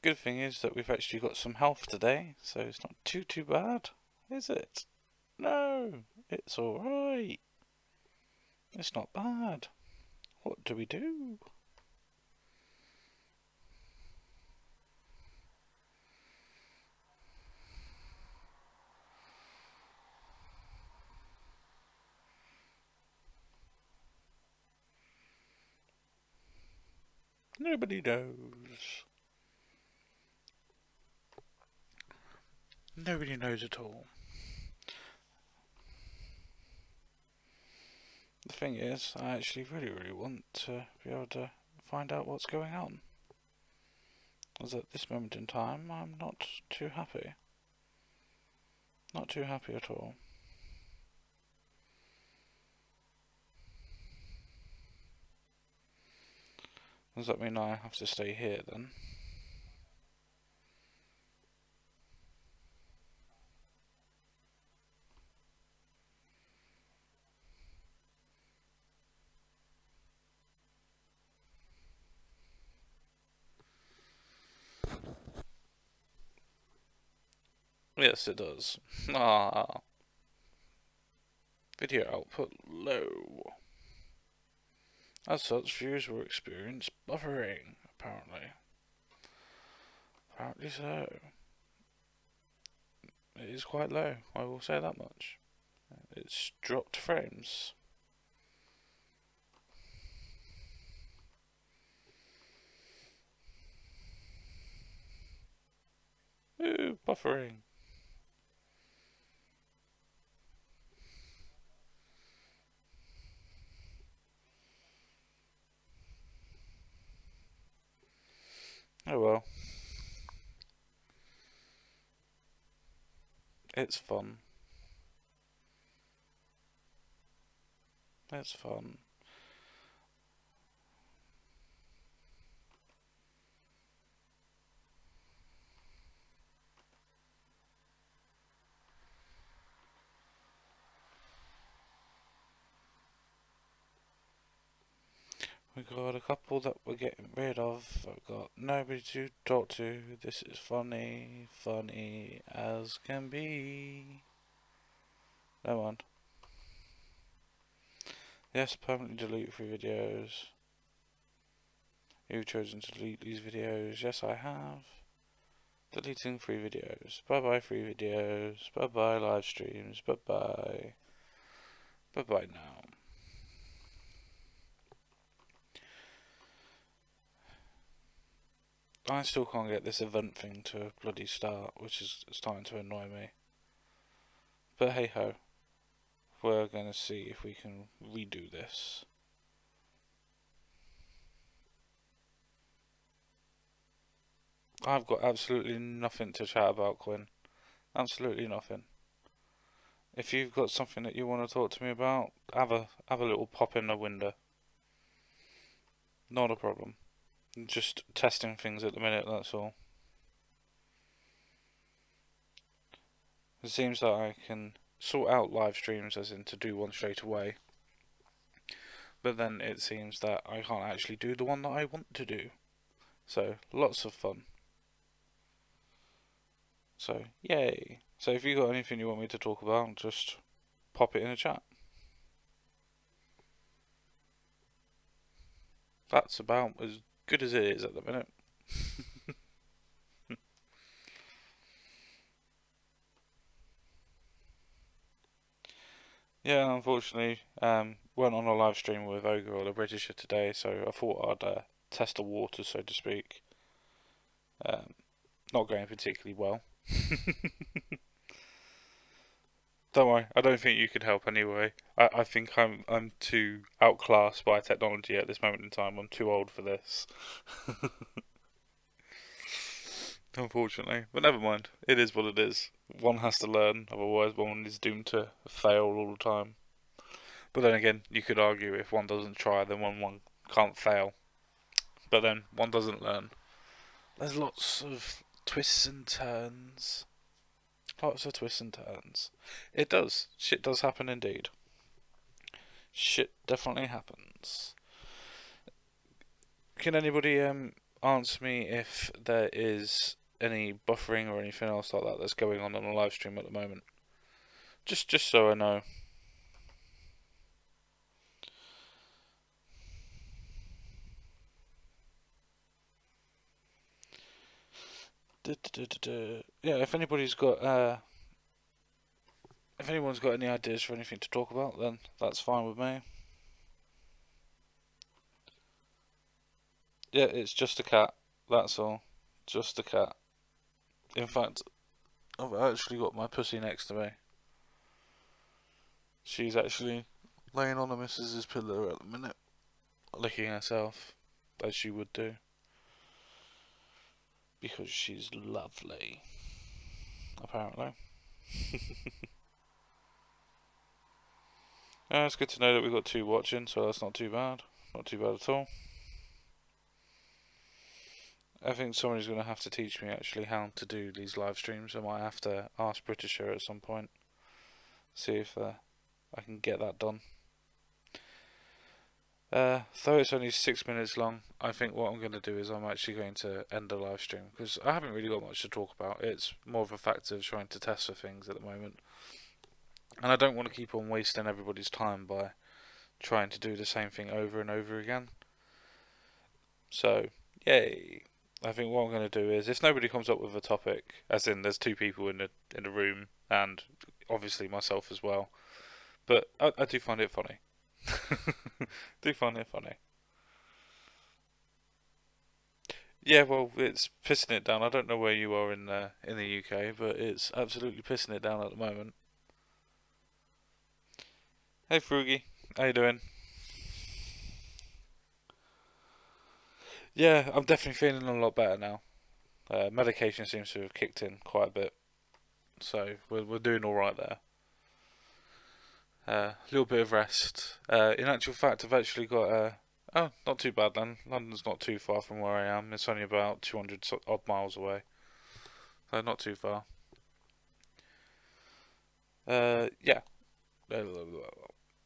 Good thing is that we've actually got some health today, so it's not too bad, is it? No, it's alright. It's not bad. What do we do? Nobody knows. Nobody knows at all. The thing is, I actually really want to be able to find out what's going on. As at this moment in time, I'm not too happy. Not too happy at all. Does that mean I have to stay here then? Yes, it does. Ah. Video output low. As such, viewers will experience buffering, apparently. Apparently so. It is quite low, I will say that much. It's dropped frames. Ooh, buffering. Oh well. It's fun. It's fun. We got a couple that we're getting rid of. I've got nobody to talk to. This is funny, funny as can be. No one. Yes, permanently delete 3 videos. You've chosen to delete these videos. Yes, I have. Deleting 3 videos. Bye bye 3 videos. Bye bye live streams. Bye bye. Bye bye now. I still can't get this event thing to bloody start, which is starting to annoy me. But hey ho. We're gonna see if we can redo this. I've got absolutely nothing to chat about, Quinn. Absolutely nothing. If you've got something that you want to talk to me about, have a little pop in the window. Not a problem. Just testing things at the minute, that's all. It seems that I can sort out live streams as in to do one straight away. But then it seems that I can't actually do the one that I want to do. So, lots of fun. So, yay. So if you got anything you want me to talk about, just pop it in a chat. That's about as good as it is at the minute. Yeah, unfortunately, weren't on a live stream with Ogre or the Britisher today, so I thought I'd test the waters, so to speak. Not going particularly well. Don't worry, I don't think you could help anyway. I think I'm too outclassed by technology at this moment in time. I'm too old for this. Unfortunately. But never mind. It is what it is. One has to learn, otherwise one is doomed to fail all the time. But then again, you could argue if one doesn't try, then one can't fail. But then one doesn't learn. There's lots of twists and turns. Lots of twists and turns. It does. Shit does happen indeed. Shit definitely happens. Can anybody answer me if there is any buffering or anything else like that that's going on the live stream at the moment? Just so I know. Yeah, if anybody's got if anyone's got any ideas for anything to talk about, then that's fine with me. Yeah, it's just a cat. That's all. Just a cat. In fact, I've actually got my pussy next to me. She's actually laying on the missus's pillow at the minute, licking herself, as she would do. Because she's lovely. Apparently. It's good to know that we've got 2 watching, so that's not too bad. Not too bad at all. I think somebody's going to have to teach me actually how to do these live streams. I might have to ask Britisher at some point. See if I can get that done. Though it's only 6 minutes long, I think what I'm going to do is I'm actually going to end the live stream. Because I haven't really got much to talk about. It's more of a fact of trying to test for things at the moment. And I don't want to keep on wasting everybody's time by trying to do the same thing over and over again. So, yay. I think what I'm going to do is, if nobody comes up with a topic, as in there's 2 people in the room, and obviously myself as well, but I do find it funny. Do find it funny. Yeah, well, it's pissing it down. I don't know where you are in the UK, but it's absolutely pissing it down at the moment. Hey, Frugy, how you doing? Yeah, I'm definitely feeling a lot better now. Medication seems to have kicked in quite a bit, so we're doing all right there. A little bit of rest. In actual fact, I've actually got oh, not too bad then. London's not too far from where I am. It's only about 200 odd miles away, so not too far. Yeah.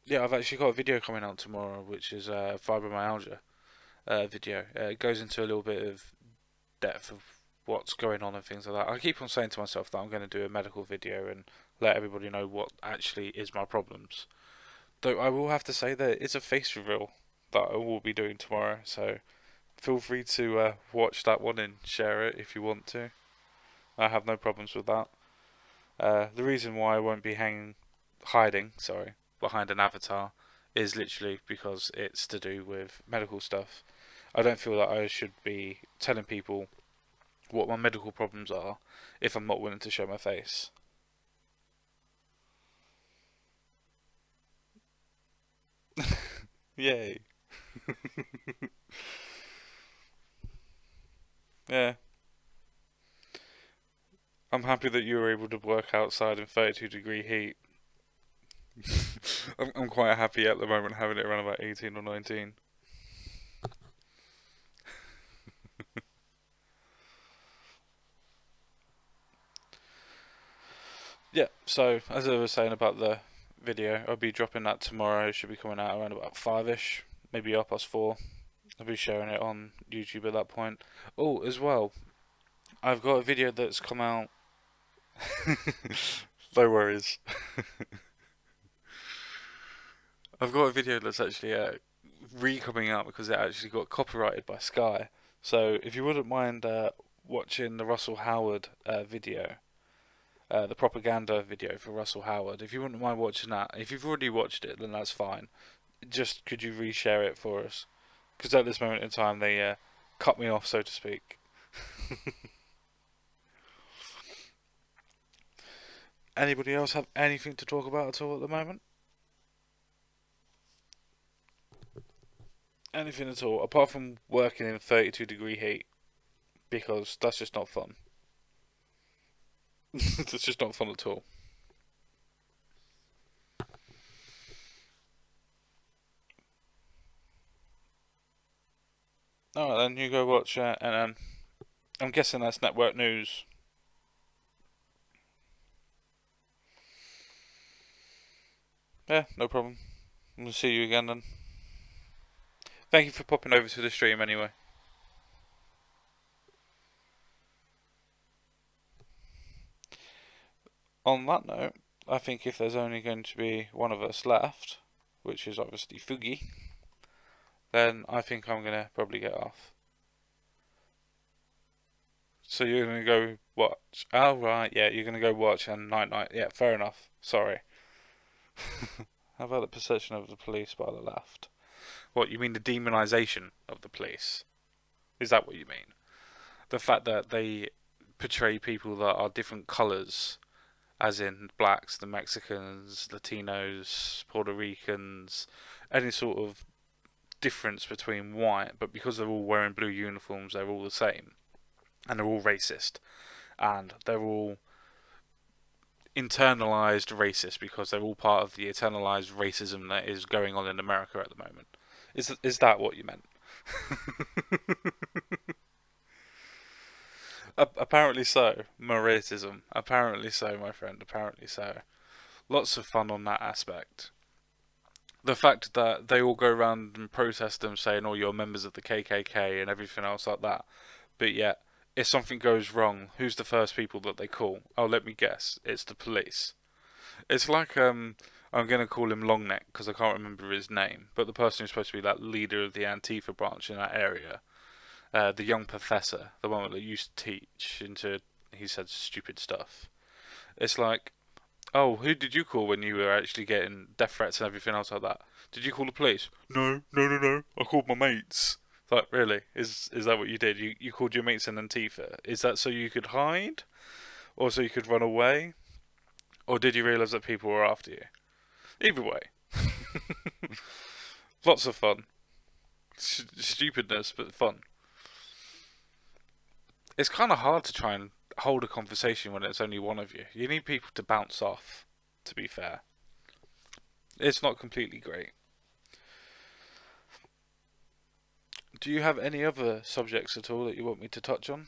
Yeah, I've actually got a video coming out tomorrow, which is fibromyalgia video. It goes into a little bit of depth of what's going on and things like that. I keep on saying to myself that I'm going to do a medical video and let everybody know what actually is my problems. Though I will have to say that it's a face reveal that I will be doing tomorrow, so feel free to watch that one and share it if you want to. I have no problems with that. The reason why I won't be hiding behind an avatar is literally because it's to do with medical stuff. I don't feel that I should be telling people what my medical problems are if I'm not willing to show my face. Yay. Yeah. I'm happy that you were able to work outside in 32-degree heat. I'm quite happy at the moment having it around about 18 or 19. Yeah, so as I was saying about the video, I'll be dropping that tomorrow. It should be coming out around about 5ish, maybe 4:30. I'll be sharing it on YouTube at that point. Oh, as well, I've got a video that's come out. No worries. I've got a video that's actually re-coming out because it actually got copyrighted by Sky. So if you wouldn't mind watching the Russell Howard video, the propaganda video for Russell Howard, if you wouldn't mind watching that, if you've already watched it, then that's fine. Just could you reshare it for us? Because at this moment in time, they cut me off, so to speak. Anybody else have anything to talk about at all at the moment? Anything at all, apart from working in 32-degree heat, because that's just not fun. It's just not fun at all. Alright then, you go watch NM. I'm guessing that's network news. Yeah, no problem. We'll see you again then. Thank you for popping over to the stream anyway. On that note, I think if there's only going to be one of us left, which is obviously Fugi, then I think I'm going to probably get off. So you're going to go watch. Oh, right, yeah, you're going to go watch and night. Yeah, fair enough. Sorry. How about the perception of the police by the left? What, you mean the demonisation of the police? Is that what you mean? The fact that they portray people that are different colours, as in blacks, the Mexicans, Latinos, Puerto Ricans, any sort of difference between white, but because they're all wearing blue uniforms, they're all the same. And they're all racist. And they're all internalized racist because they're all part of the internalized racism that is going on in America at the moment. Is that what you meant? Apparently so. Racism. Apparently so, my friend. Apparently so. Lots of fun on that aspect. The fact that they all go around and protest them saying, oh, you're members of the KKK and everything else like that. But yet, if something goes wrong, who's the first people that they call? Oh, let me guess. It's the police. It's like, I'm going to call him Longneck because I can't remember his name. But the person who's supposed to be that leader of the Antifa branch in that area. The young professor. The one that used to teach he said stupid stuff. It's like, oh, who did you call when you were actually getting death threats and everything else like that? Did you call the police? No. I called my mates. Like, really? Is that what you did? You called your mates in Antifa? Is that so you could hide? Or so you could run away? Or did you realise that people were after you? Either way. Lots of fun. Stupidness, but fun. It's kind of hard to try and hold a conversation when it's only one of you. You need people to bounce off, to be fair. It's not completely great. Do you have any other subjects at all that you want me to touch on?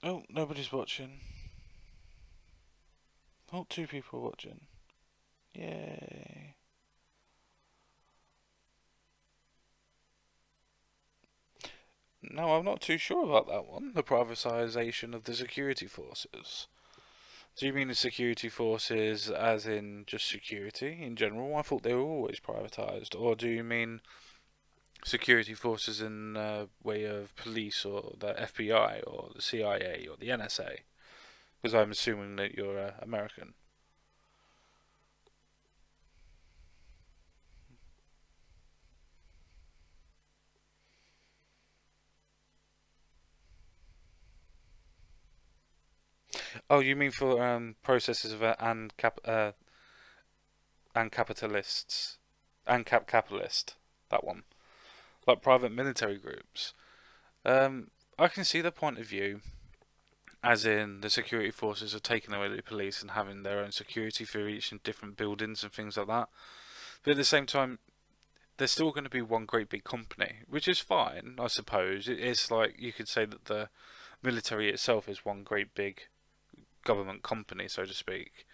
Oh, nobody's watching. Oh, 2 people watching. Yay. No, I'm not too sure about that one. The privatisation of the security forces. Do you mean the security forces as in just security in general? I thought they were always privatised. Or do you mean security forces in the way of police or the FBI or the CIA or the NSA? Because I'm assuming that you're American. Oh, you mean for processes of and capitalists and capitalist, that one, like private military groups. I can see the point of view, as in the security forces are taking away the police and having their own security for each and different buildings and things like that. But at the same time, they're still going to be one great big company, which is fine, I suppose. It's like you could say that the military itself is one great big government company, so to speak,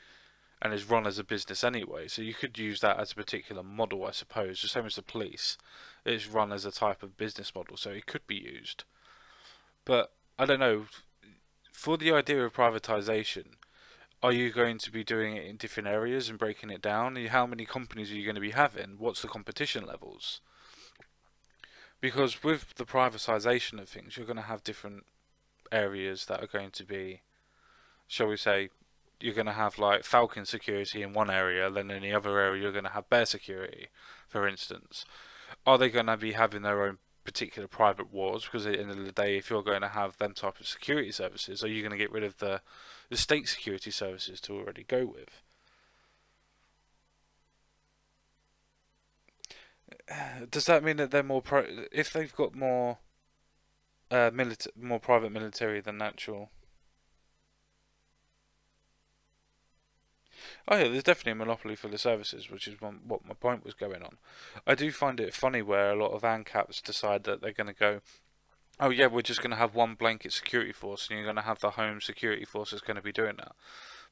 and is run as a business anyway. So you could use that as a particular model, I suppose. The same as the police, it's run as a type of business model, so it could be used. But I don't know. For the idea of privatization, are you going to be doing it in different areas and breaking it down? How many companies are you going to be having? What's the competition levels? Because with the privatization of things, you're going to have different areas that are going to be, shall we say, you're going to have like Falcon security in one area, then in the other area you're going to have Bear security, for instance. Are they going to be having their own particular private wars, because at the end of the day, if you're going to have them type of security services, are you going to get rid of the state security services to already go with? Does that mean that they're more if they've got more more private military than natural? Oh yeah, there's definitely a monopoly for the services, which is what my point was going on. I do find it funny where a lot of ANCAPs decide that they're going to go, oh yeah, we're just going to have one blanket security force, and you're going to have the home security force that's going to be doing that.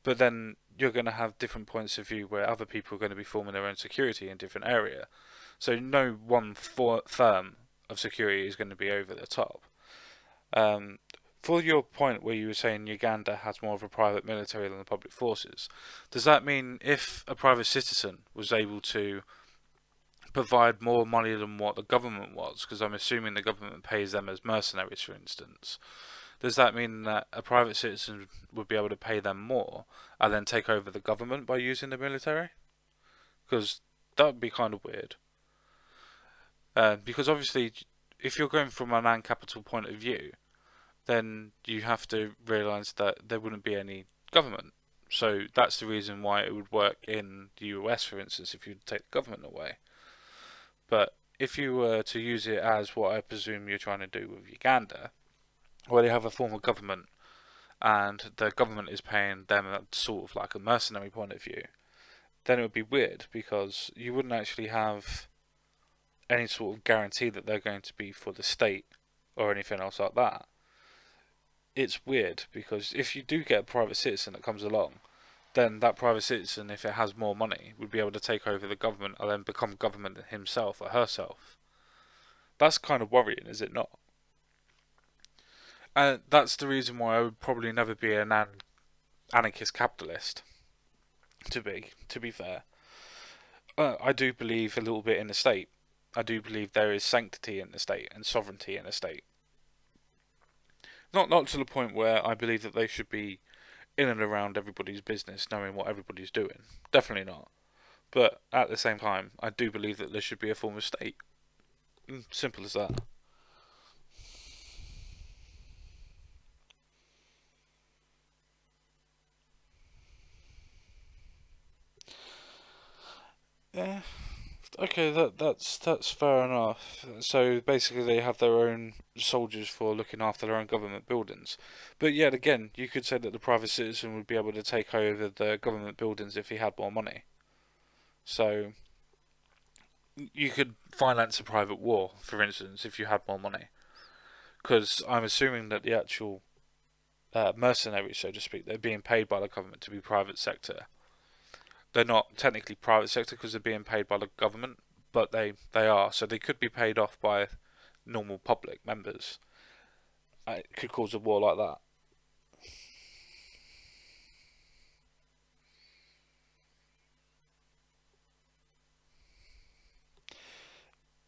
But then you're going to have different points of view where other people are going to be forming their own security in different area. So no one firm of security is going to be over the top. For your point where you were saying Uganda has more of a private military than the public forces, does that mean if a private citizen was able to provide more money than what the government was, because I'm assuming the government pays them as mercenaries, for instance, does that mean that a private citizen would be able to pay them more and then take over the government by using the military? Because that would be kind of weird. Because obviously, if you're going from a non-capital point of view, then you have to realise that there wouldn't be any government. So that's the reason why it would work in the US, for instance, if you take the government away. But if you were to use it as what I presume you're trying to do with Uganda, where they have a form of government and the government is paying them sort of like a mercenary point of view, then it would be weird because you wouldn't actually have any sort of guarantee that they're going to be for the state or anything else like that. It's weird because if you do get a private citizen that comes along, then that private citizen, if it has more money, would be able to take over the government and then become government himself or herself. That's kind of worrying, is it not? And that's the reason why I would probably never be an anarchist capitalist. To be fair, I do believe a little bit in the state. I do believe there is sanctity in the state and sovereignty in the state. Not to the point where I believe that they should be in and around everybody's business, knowing what everybody's doing. Definitely not. But at the same time, I do believe that there should be a form of state. Simple as that. Yeah. Okay, that's fair enough. So basically, they have their own soldiers for looking after their own government buildings. But yet again, you could say that the private citizen would be able to take over the government buildings if he had more money. So you could finance a private war, for instance, if you had more money. Because I'm assuming that the actual mercenaries, so to speak, they're being paid by the government to be private sector. They're not technically private sector because they're being paid by the government, but they are. So they could be paid off by normal public members. It could cause a war like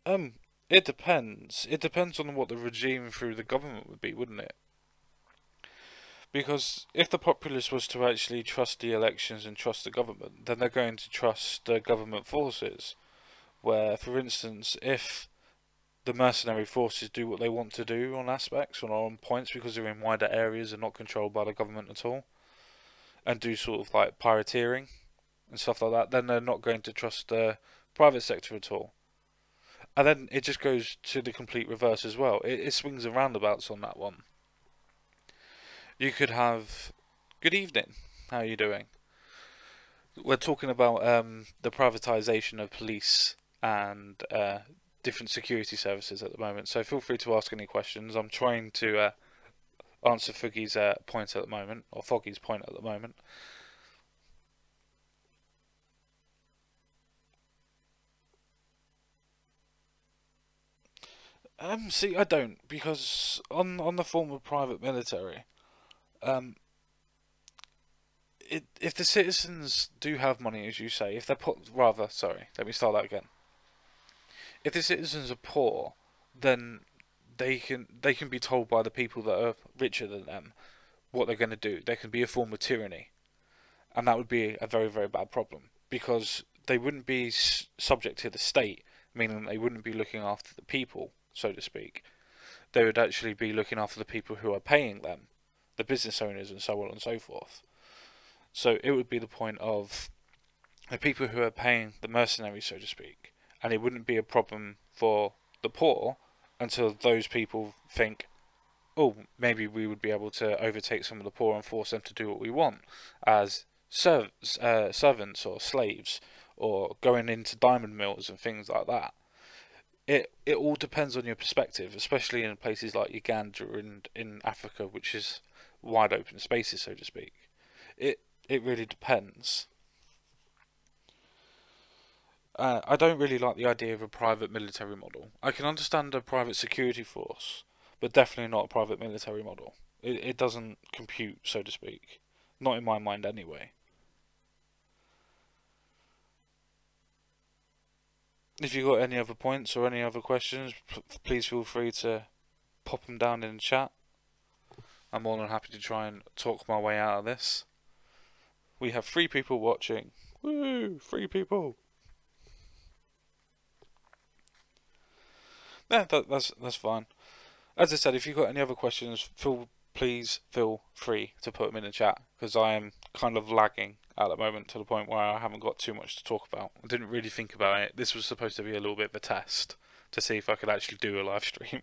that. It depends. It depends on what the regime through the government would be, wouldn't it? Because if the populace was to actually trust the elections and trust the government, then they're going to trust the government forces. Where, for instance, if the mercenary forces do what they want to do on aspects or on points because they're in wider areas and not controlled by the government at all, and do sort of like pirateering and stuff like that, then they're not going to trust the private sector at all. And then it just goes to the complete reverse as well. It swings and roundabouts on that one. You could have, good evening, how are you doing? We're talking about the privatisation of police and different security services at the moment, so feel free to ask any questions. I'm trying to answer Foggy's point at the moment, or Foggy's point at the moment. See, I don't, because on the form of private military, if the citizens do have money, as you say, if they're sorry, let me start that again. If the citizens are poor, then they can be told by the people that are richer than them what they're going to do. There can be a form of tyranny, and that would be a very, very bad problem because they wouldn't be subject to the state, meaning they wouldn't be looking after the people so to speak. They would actually be looking after the people who are paying them, the business owners and so on and so forth. So it would be the point of the people who are paying the mercenaries, so to speak, and it wouldn't be a problem for the poor until those people think, oh, maybe we would be able to overtake some of the poor and force them to do what we want as servants or slaves, or going into diamond mills and things like that. It all depends on your perspective, especially in places like Uganda and in Africa, which is wide open spaces, so to speak. It really depends. I don't really like the idea of a private military model. I can understand a private security force, but definitely not a private military model. It doesn't compute, so to speak. Not in my mind anyway. If you've got any other points or any other questions, please feel free to pop them down in the chat. I'm more than happy to try and talk my way out of this. We have 3 people watching. Woo! 3 people! Yeah, that's fine. As I said, if you've got any other questions, please feel free to put them in the chat, because I am kind of lagging at the moment to the point where I haven't got too much to talk about. I didn't really think about it. This was supposed to be a little bit of a test to see if I could actually do a live stream.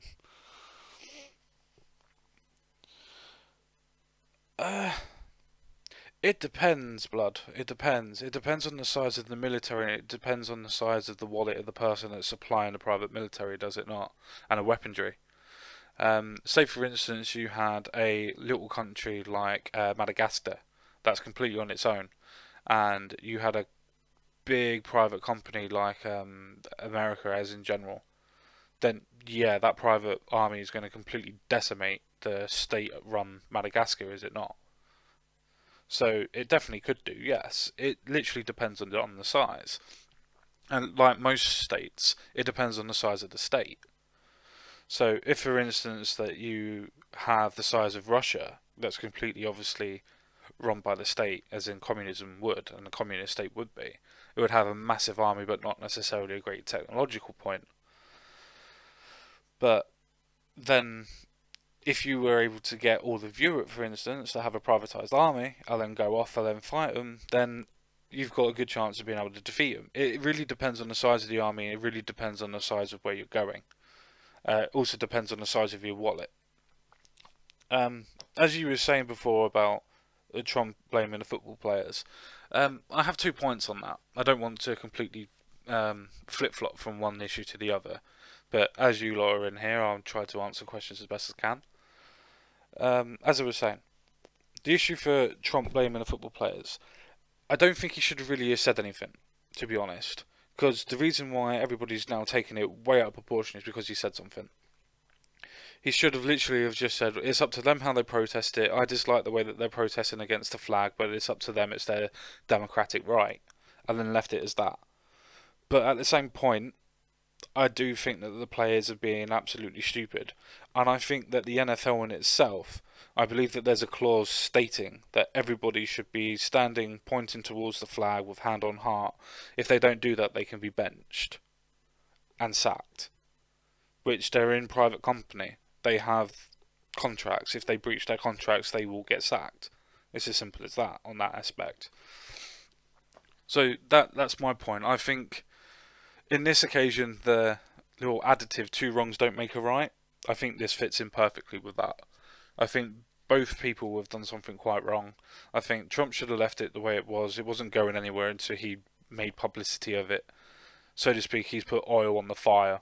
It depends, blood. It depends. It depends on the size of the military, and it depends on the size of the wallet of the person that's supplying the private military, does it not? And a weaponry. Say for instance you had a little country like Madagascar that's completely on its own, and you had a big private company like America as in general, then yeah, that private army is going to completely decimate the state-run Madagascar, is it not? So it definitely could do, yes. It literally depends on the size. And like most states, it depends on the size of the state. So if, for instance, that you have the size of Russia, that's completely obviously run by the state, as in communism would, and a communist state would be, it would have a massive army but not necessarily a great technological point. But then if you were able to get all of Europe, for instance, to have a privatised army, and then go off and then fight them, then you've got a good chance of being able to defeat them. It really depends on the size of the army, it really depends on the size of where you're going. It also depends on the size of your wallet. As you were saying before about Trump blaming the football players, I have 2 points on that. I don't want to completely flip-flop from one issue to the other, but as you lot are in here, I'll try to answer questions as best as I can. As I was saying, the issue for Trump blaming the football players, I don't think he should have really said anything, to be honest, because the reason why everybody's now taking it way out of proportion is because he said something. He should have literally have just said, it's up to them how they protest it. I dislike the way that they're protesting against the flag, but it's up to them, it's their democratic right. And then left it as that. But at the same point, I do think that the players are being absolutely stupid. And I think that the NFL in itself, I believe that there's a clause stating that everybody should be standing, pointing towards the flag with hand on heart. If they don't do that, they can be benched and sacked. Which they're in private company. They have contracts. If they breach their contracts, they will get sacked. It's as simple as that on that aspect. So that's my point. I think in this occasion, the little additive, 2 wrongs don't make a right, I think this fits in perfectly with that. I think both people have done something quite wrong. I think Trump should have left it the way it was. It wasn't going anywhere until he made publicity of it. So to speak, he's put oil on the fire.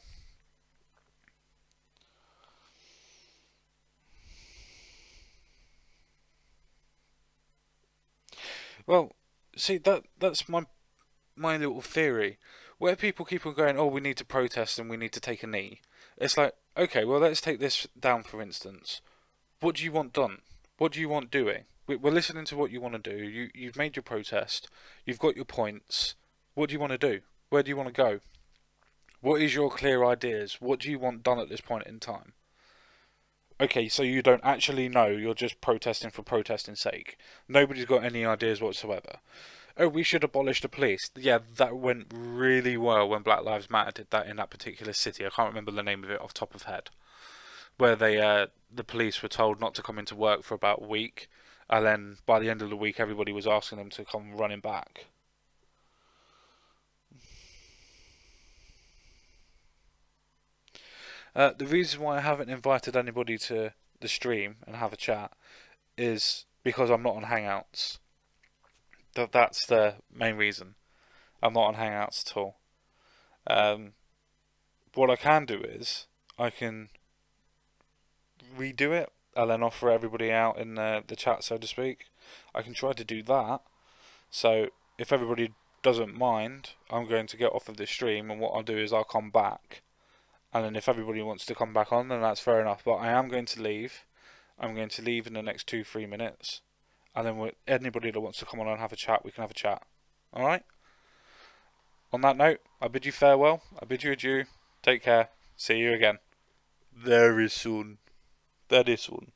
Well, see, that's my little theory. Where people keep on going, oh, we need to protest and we need to take a knee. It's like, okay, well, let's take this down, for instance. What do you want done? What do you want doing? We're listening to what you want to do. You've made your protest. You've got your points. What do you want to do? Where do you want to go? What is your clear ideas? What do you want done at this point in time? Okay, so you don't actually know, you're just protesting for protesting's sake. Nobody's got any ideas whatsoever. oh, we should abolish the police. Yeah, that went really well when Black Lives Matter did that in that particular city. I can't remember the name of it off the top of head. Where the police were told not to come into work for about a week, and then by the end of the week, everybody was asking them to come running back. The reason why I haven't invited anybody to the stream and have a chat is because I'm not on Hangouts. That's the main reason. I'm not on Hangouts at all. What I can do is I can redo it and then offer everybody out in the chat, so to speak. I can try to do that. So if everybody doesn't mind, I'm going to get off of this stream, and what I'll do is I'll come back. And then if everybody wants to come back on, then that's fair enough. But I am going to leave. I'm going to leave in the next 2-3 minutes. And then anybody that wants to come on and have a chat, we can have a chat. Alright? On that note, I bid you farewell. I bid you adieu. Take care. See you again. Very soon. Very soon.